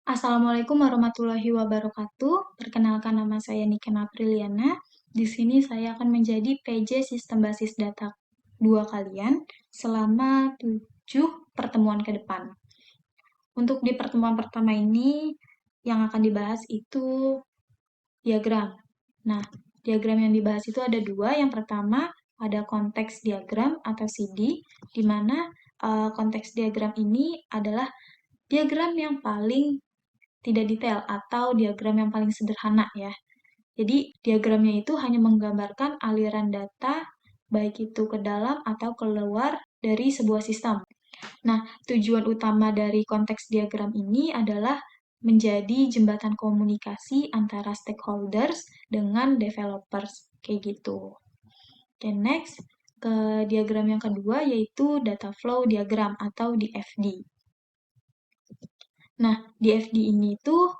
Assalamualaikum warahmatullahi wabarakatuh. Perkenalkan nama saya Niken Apriliana. Di sini saya akan menjadi PJ Sistem Basis Data 2 kalian selama 7 pertemuan ke depan. Untuk di pertemuan pertama ini yang akan dibahas itu diagram. Nah, diagram yang dibahas itu ada dua. Yang pertama ada konteks diagram atau CD, di mana konteks diagram ini adalah diagram yang paling tidak detail atau diagram yang paling sederhana ya. Jadi diagramnya itu hanya menggambarkan aliran data baik itu ke dalam atau keluar dari sebuah sistem. Nah, tujuan utama dari konteks diagram ini adalah menjadi jembatan komunikasi antara stakeholders dengan developers kayak gitu. Oke, next ke diagram yang kedua yaitu data flow diagram atau DFD. Nah, DFD ini tuh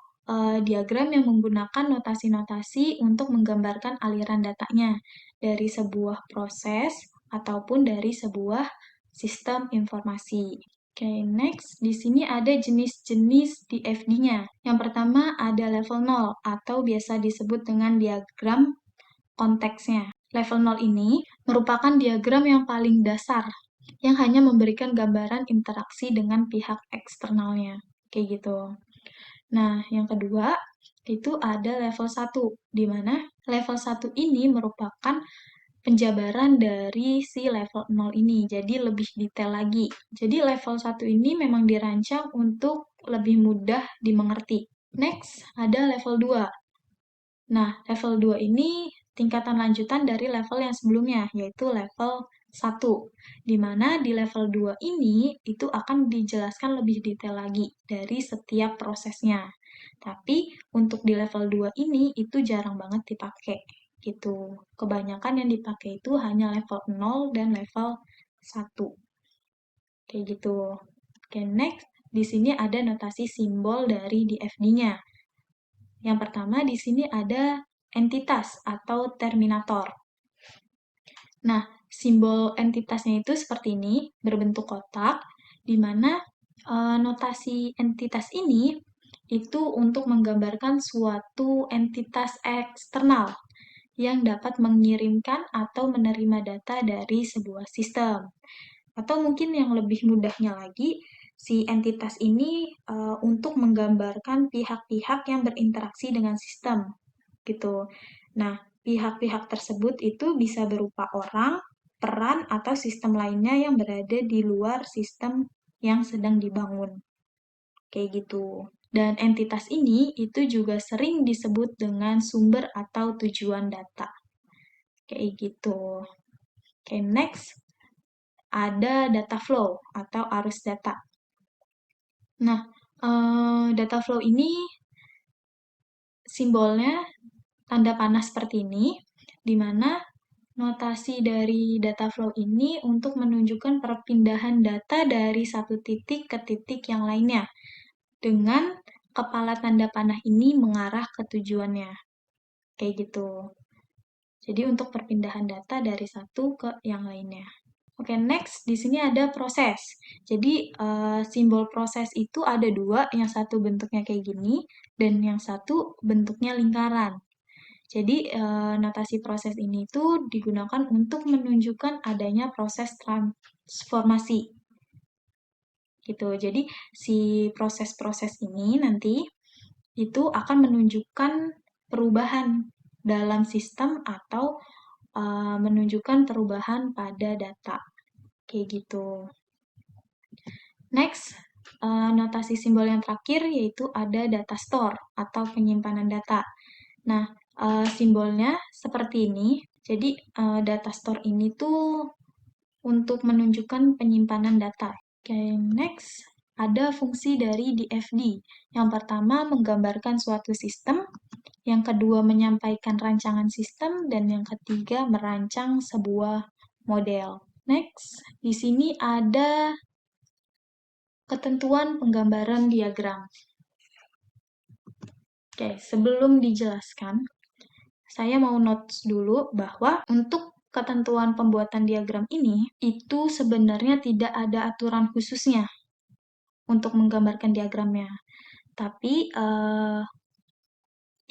diagram yang menggunakan notasi-notasi untuk menggambarkan aliran datanya dari sebuah proses ataupun dari sebuah sistem informasi. Oke, next. Di sini ada jenis-jenis DFD-nya. Yang pertama ada level 0 atau biasa disebut dengan diagram konteksnya. Level 0 ini merupakan diagram yang paling dasar yang hanya memberikan gambaran interaksi dengan pihak eksternalnya. Kayak gitu. Nah, yang kedua, itu ada level 1, di mana level 1 ini merupakan penjabaran dari si level 0 ini, jadi lebih detail lagi. Jadi level 1 ini memang dirancang untuk lebih mudah dimengerti. Next, ada level 2. Nah, level 2 ini tingkatan lanjutan dari level yang sebelumnya, yaitu level 1. Di mana di level 2 ini itu akan dijelaskan lebih detail lagi dari setiap prosesnya. Tapi untuk di level 2 ini itu jarang banget dipakai gitu. Kebanyakan yang dipakai itu hanya level 0 dan level 1. Kayak gitu. Oke, next. Di sini ada notasi simbol dari DFD-nya. Yang pertama di sini ada entitas atau terminator. Nah, simbol entitasnya itu seperti ini, berbentuk kotak, di mana notasi entitas ini itu untuk menggambarkan suatu entitas eksternal yang dapat mengirimkan atau menerima data dari sebuah sistem. Atau mungkin yang lebih mudahnya lagi, si entitas ini untuk menggambarkan pihak-pihak yang berinteraksi dengan sistem, gitu. Nah, pihak-pihak tersebut itu bisa berupa orang, peran, atau sistem lainnya yang berada di luar sistem yang sedang dibangun. Kayak gitu. Dan entitas ini itu juga sering disebut dengan sumber atau tujuan data. Kayak gitu. Oke, next ada data flow atau arus data. Nah, data flow ini simbolnya tanda panah seperti ini, di mana notasi dari data flow ini untuk menunjukkan perpindahan data dari satu titik ke titik yang lainnya, dengan kepala tanda panah ini mengarah ke tujuannya. Kayak gitu. Jadi untuk perpindahan data dari satu ke yang lainnya. Oke, next di sini ada proses. Jadi simbol proses itu ada dua, yang satu bentuknya kayak gini dan yang satu bentuknya lingkaran. Jadi notasi proses ini itu digunakan untuk menunjukkan adanya proses transformasi. Gitu. Jadi si proses-proses ini nanti itu akan menunjukkan perubahan dalam sistem atau menunjukkan perubahan pada data. Kayak gitu. Next, notasi simbol yang terakhir yaitu ada data store atau penyimpanan data. Nah, simbolnya seperti ini. Jadi, data store ini tuh untuk menunjukkan penyimpanan data. Oke, next. Ada fungsi dari DFD. Yang pertama, menggambarkan suatu sistem. Yang kedua, menyampaikan rancangan sistem. Dan yang ketiga, merancang sebuah model. Next, di sini ada ketentuan penggambaran diagram. Oke, sebelum dijelaskan, saya mau notes dulu bahwa untuk ketentuan pembuatan diagram ini, itu sebenarnya tidak ada aturan khususnya untuk menggambarkan diagramnya. Tapi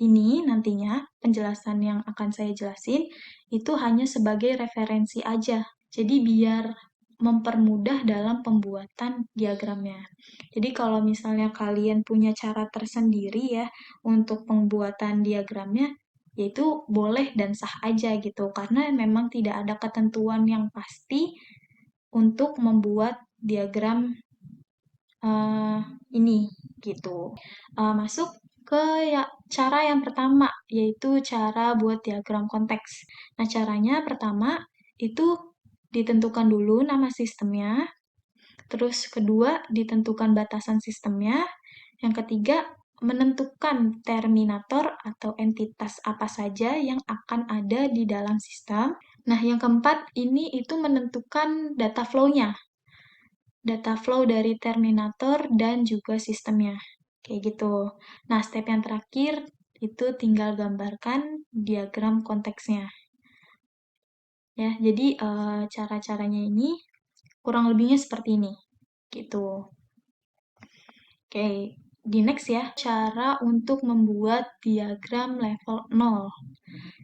ini nantinya penjelasan yang akan saya jelasin itu hanya sebagai referensi aja. Jadi biar mempermudah dalam pembuatan diagramnya. Jadi kalau misalnya kalian punya cara tersendiri ya untuk pembuatan diagramnya, yaitu boleh dan sah aja gitu. Karena memang tidak ada ketentuan yang pasti untuk membuat diagram eh, ini gitu. Masuk ke ya, cara yang pertama, yaitu cara buat diagram konteks. Nah, caranya pertama itu ditentukan dulu nama sistemnya, terus kedua ditentukan batasan sistemnya, yang ketiga menentukan terminator atau entitas apa saja yang akan ada di dalam sistem. Nah, yang keempat ini itu menentukan data flow-nya, data flow dari terminator dan juga sistemnya. Kayak gitu. Nah, step yang terakhir itu tinggal gambarkan diagram konteksnya. Ya, jadi cara-caranya ini kurang lebihnya seperti ini. Gitu. Oke, di next ya, cara untuk membuat diagram level 0.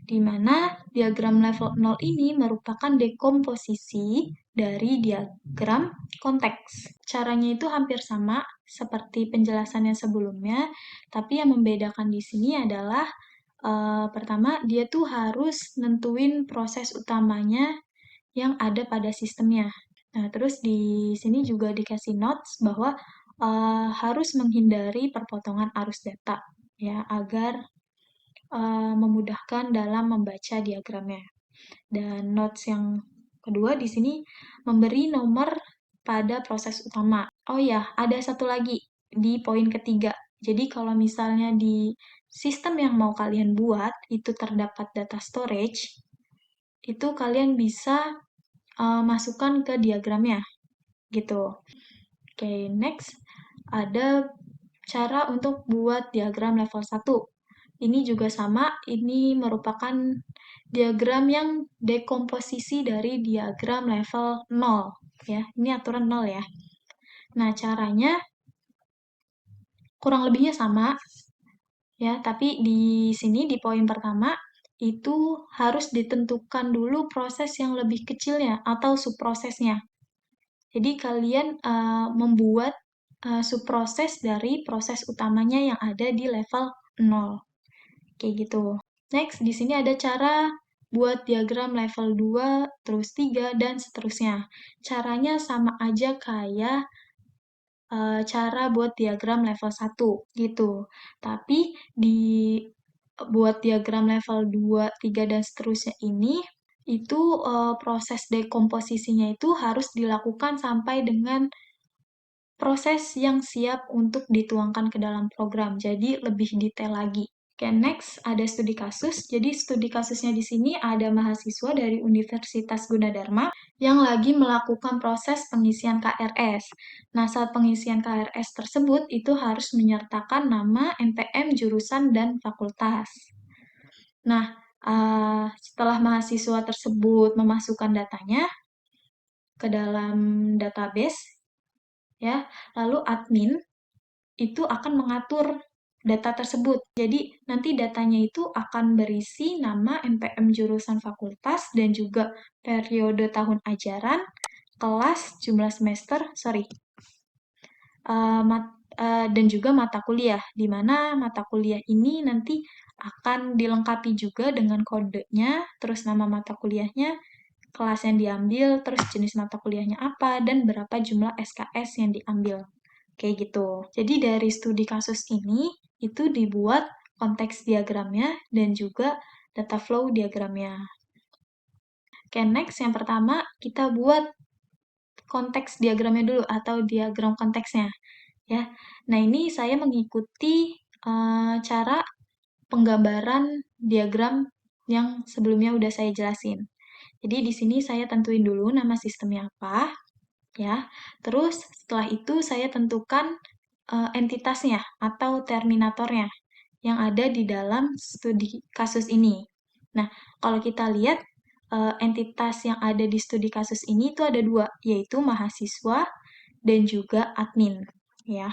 Di mana diagram level 0 ini merupakan dekomposisi dari diagram konteks. Caranya itu hampir sama seperti penjelasannya sebelumnya, tapi yang membedakan di sini adalah pertama dia tuh harus nentuin proses utamanya yang ada pada sistemnya. Nah, terus di sini juga dikasih notes bahwa harus menghindari perpotongan arus data ya agar memudahkan dalam membaca diagramnya. Dan notes yang kedua di sini memberi nomor pada proses utama. Oh ya, ada satu lagi di poin ketiga. Jadi kalau misalnya di sistem yang mau kalian buat itu terdapat data storage, itu kalian bisa masukkan ke diagramnya gitu. Oke, next ada cara untuk buat diagram level 1. Ini juga sama, ini merupakan diagram yang dekomposisi dari diagram level 0 ya. Ini aturan 0 ya. Nah, caranya kurang lebihnya sama ya, tapi di sini di poin pertama itu harus ditentukan dulu proses yang lebih kecilnya atau subprosesnya. Jadi kalian membuat subproses dari proses utamanya yang ada di level 0. Kayak gitu. Next, di sini ada cara buat diagram level 2, terus 3, dan seterusnya. Caranya sama aja kayak cara buat diagram level 1, gitu. Tapi di buat diagram level 2, 3, dan seterusnya ini, itu proses dekomposisinya itu harus dilakukan sampai dengan proses yang siap untuk dituangkan ke dalam program. Jadi lebih detail lagi. Oke, next ada studi kasus. Jadi studi kasusnya di sini ada mahasiswa dari Universitas Gunadarma yang lagi melakukan proses pengisian KRS. Nah, saat pengisian KRS tersebut itu harus menyertakan nama, NPM, jurusan, dan fakultas. Nah, setelah mahasiswa tersebut memasukkan datanya ke dalam database, ya, lalu admin itu akan mengatur data tersebut. Jadi nanti datanya itu akan berisi nama, NPM jurusan fakultas, dan juga periode tahun ajaran, kelas, jumlah semester, dan juga mata kuliah, di mana mata kuliah ini nanti akan dilengkapi juga dengan kodenya, terus nama mata kuliahnya, kelas yang diambil, terus jenis mata kuliahnya apa, dan berapa jumlah SKS yang diambil. Kayak gitu. Jadi dari studi kasus ini, itu dibuat konteks diagramnya dan juga data flow diagramnya. Oke, next yang pertama kita buat konteks diagramnya dulu atau diagram konteksnya. Ya, nah ini saya mengikuti cara penggambaran diagram yang sebelumnya udah saya jelasin. Jadi di sini saya tentuin dulu nama sistemnya apa, ya. Terus setelah itu saya tentukan entitasnya atau terminatornya yang ada di dalam studi kasus ini. Nah, kalau kita lihat entitas yang ada di studi kasus ini itu ada dua, yaitu mahasiswa dan juga admin, ya.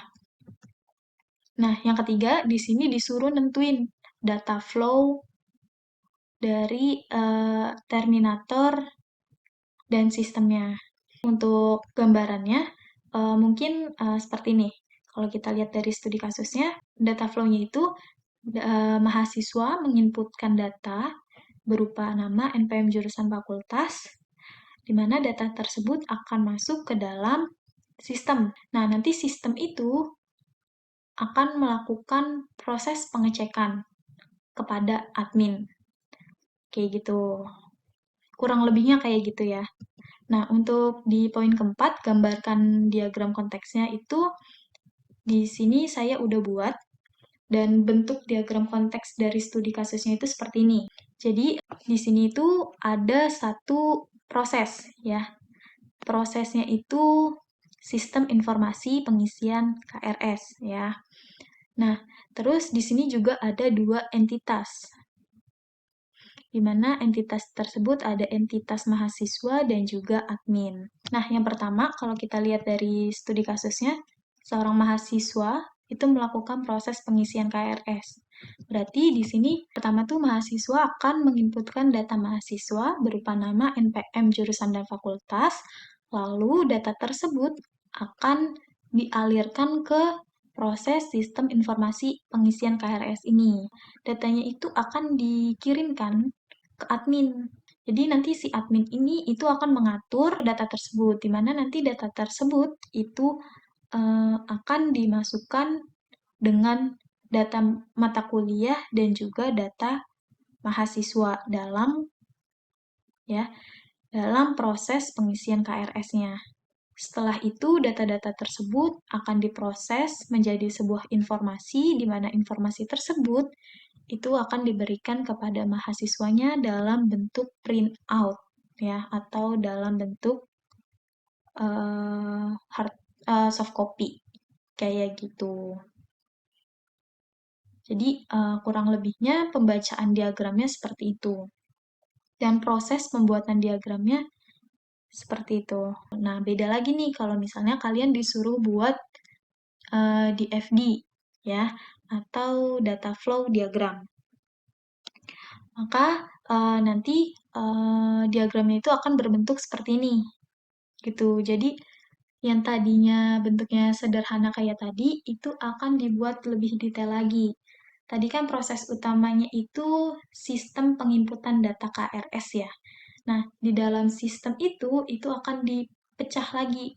Nah, yang ketiga, di sini disuruh nentuin data flow dari terminator dan sistemnya. Untuk gambarannya, mungkin seperti ini. Kalau kita lihat dari studi kasusnya, data flow-nya itu mahasiswa menginputkan data berupa nama, NPM jurusan fakultas, di mana data tersebut akan masuk ke dalam sistem. Nah, nanti sistem itu akan melakukan proses pengecekan kepada admin. Kayak gitu. Kurang lebihnya kayak gitu ya. Nah, untuk di poin keempat, gambarkan diagram konteksnya itu di sini saya udah buat, dan bentuk diagram konteks dari studi kasusnya itu seperti ini. Jadi, di sini itu ada satu proses ya. Prosesnya itu sistem informasi pengisian KRS ya. Nah, terus di sini juga ada dua entitas, di mana entitas tersebut ada entitas mahasiswa dan juga admin. Nah, yang pertama, kalau kita lihat dari studi kasusnya, seorang mahasiswa itu melakukan proses pengisian KRS. Berarti di sini pertama tuh mahasiswa akan menginputkan data mahasiswa berupa nama, NPM, jurusan, dan fakultas, lalu data tersebut akan dialirkan ke proses sistem informasi pengisian KRS ini. Datanya itu akan dikirimkan ke admin. Jadi nanti si admin ini itu akan mengatur data tersebut, di mana nanti data tersebut itu akan dimasukkan dengan data mata kuliah dan juga data mahasiswa dalam proses pengisian KRS-nya. Setelah itu, data-data tersebut akan diproses menjadi sebuah informasi, di mana informasi tersebut itu akan diberikan kepada mahasiswanya dalam bentuk print out ya, atau dalam bentuk soft copy kayak gitu. Jadi kurang lebihnya pembacaan diagramnya seperti itu, dan proses pembuatan diagramnya seperti itu. Nah, beda lagi nih kalau misalnya kalian disuruh buat DFD ya, atau data flow diagram. Maka nanti diagramnya itu akan berbentuk seperti ini. Gitu. Jadi yang tadinya bentuknya sederhana kayak tadi, itu akan dibuat lebih detail lagi. Tadi kan proses utamanya itu sistem penginputan data KRS ya. Nah, di dalam sistem itu akan dipecah lagi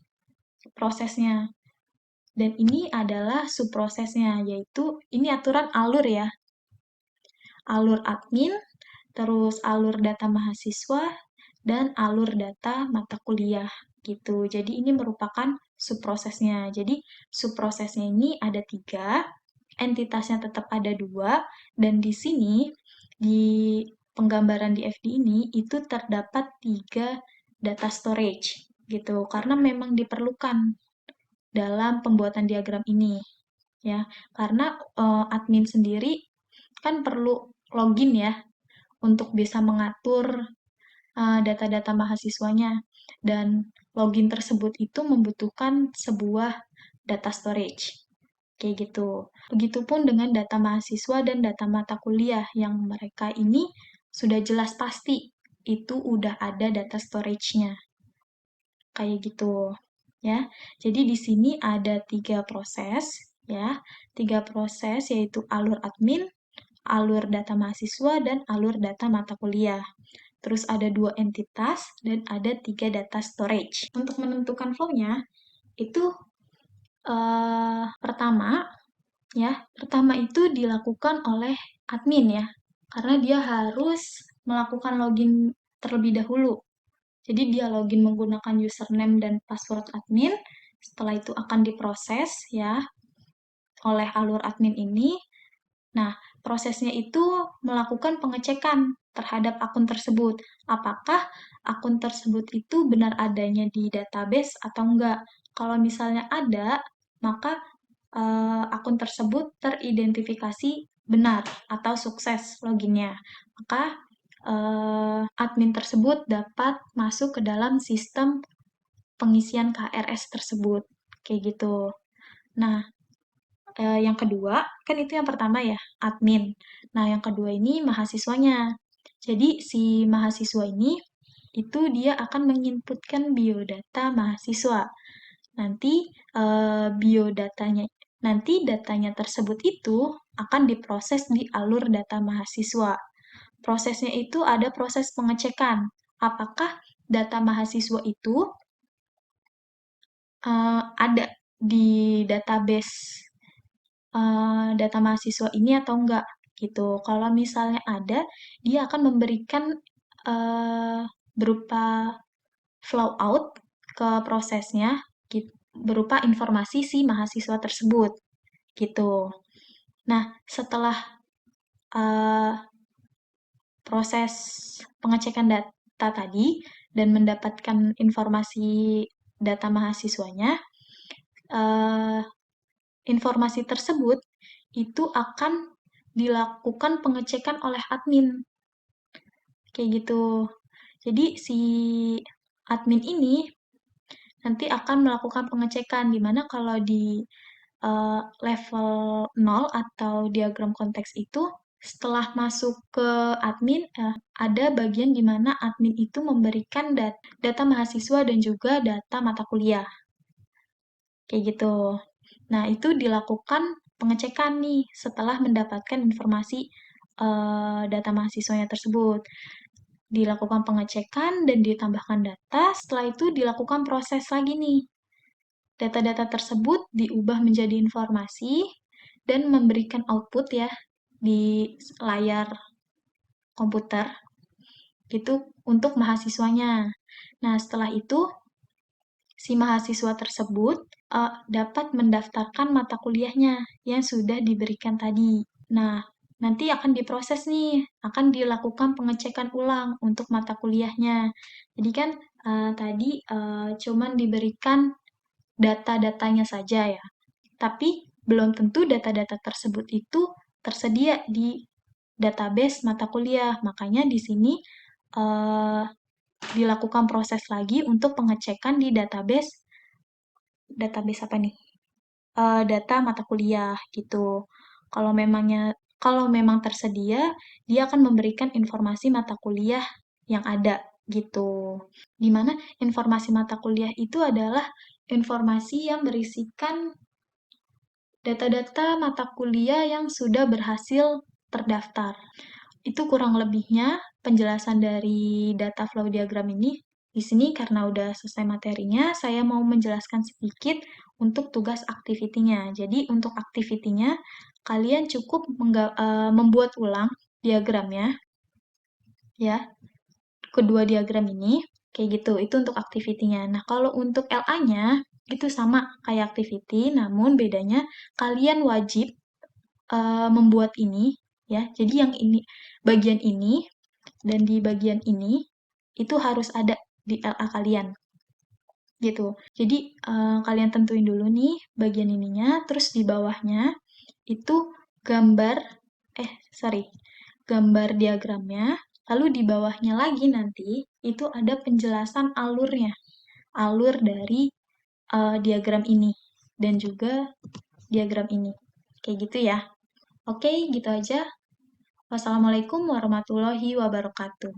prosesnya. Dan ini adalah subprosesnya, yaitu ini aturan alur ya. Alur admin, terus alur data mahasiswa, dan alur data mata kuliah gitu. Jadi ini merupakan subprosesnya. Jadi subprosesnya ini ada 3, entitasnya tetap ada 2, dan di sini di penggambaran di FD ini itu terdapat 3 data storage gitu, karena memang diperlukan dalam pembuatan diagram ini ya, karena admin sendiri kan perlu login ya untuk bisa mengatur data-data mahasiswanya, dan login tersebut itu membutuhkan sebuah data storage kayak gitu. Begitupun dengan data mahasiswa dan data mata kuliah yang mereka ini sudah jelas pasti itu udah ada data storage-nya kayak gitu ya. Jadi di sini ada 3 proses ya, 3 proses yaitu alur admin, alur data mahasiswa, dan alur data mata kuliah. Terus ada 2 entitas dan ada 3 data storage. Untuk menentukan flow-nya itu pertama itu dilakukan oleh admin ya, karena dia harus melakukan login terlebih dahulu. Jadi dia login menggunakan username dan password admin, setelah itu akan diproses ya oleh alur admin ini. Nah, prosesnya itu melakukan pengecekan terhadap akun tersebut. Apakah akun tersebut itu benar adanya di database atau enggak? Kalau misalnya ada, maka akun tersebut teridentifikasi benar atau sukses loginnya. Maka admin tersebut dapat masuk ke dalam sistem pengisian KRS tersebut. Kayak gitu. Nah, yang kedua, kan itu yang pertama ya, admin. Nah, yang kedua ini mahasiswanya. Jadi, si mahasiswa ini, itu dia akan menginputkan biodata mahasiswa. Nanti, biodatanya, nanti datanya tersebut itu akan diproses di alur data mahasiswa. Prosesnya itu ada proses pengecekan. Apakah data mahasiswa itu ada di database data mahasiswa ini atau enggak gitu. Kalau misalnya ada, dia akan memberikan berupa flow out ke prosesnya berupa informasi si mahasiswa tersebut gitu. Nah, setelah uh, proses pengecekan data tadi dan mendapatkan informasi data mahasiswanya, uh, informasi tersebut itu akan dilakukan pengecekan oleh admin. Kayak gitu. Jadi si admin ini nanti akan melakukan pengecekan di mana kalau di level 0 atau diagram konteks itu setelah masuk ke admin ada bagian di mana admin itu memberikan data mahasiswa dan juga data mata kuliah. Kayak gitu. Nah, itu dilakukan pengecekan nih setelah mendapatkan informasi data mahasiswanya tersebut. Dilakukan pengecekan dan ditambahkan data, setelah itu dilakukan proses lagi nih. Data-data tersebut diubah menjadi informasi dan memberikan output ya di layar komputer gitu untuk mahasiswanya. Nah, setelah itu si mahasiswa tersebut dapat mendaftarkan mata kuliahnya yang sudah diberikan tadi. Nah, nanti akan diproses nih, akan dilakukan pengecekan ulang untuk mata kuliahnya. Jadi kan tadi cuman diberikan data-datanya saja ya, tapi belum tentu data-data tersebut itu tersedia di database mata kuliah. Makanya di sini eh, dilakukan proses lagi untuk pengecekan di database database apa nih? Data mata kuliah gitu. Kalau memang tersedia, dia akan memberikan informasi mata kuliah yang ada gitu. Di mana informasi mata kuliah itu adalah informasi yang berisikan data-data mata kuliah yang sudah berhasil terdaftar. Itu kurang lebihnya penjelasan dari data flow diagram ini. Di sini karena udah selesai materinya, saya mau menjelaskan sedikit untuk tugas activity-nya. Jadi untuk activity-nya, kalian cukup membuat ulang diagramnya, ya, kedua diagram ini, kayak gitu. Itu untuk activity-nya. Nah, kalau untuk LA-nya, itu sama kayak activity, namun bedanya kalian wajib membuat ini, ya. Jadi yang ini, bagian ini, dan di bagian ini itu harus ada di LA kalian gitu. Jadi kalian tentuin dulu nih bagian ininya, terus di bawahnya itu gambar sorry, gambar diagramnya, lalu di bawahnya lagi nanti itu ada penjelasan alurnya, alur dari diagram ini dan juga diagram ini. Kayak gitu ya. Oke, gitu aja. Wassalamualaikum warahmatullahi wabarakatuh.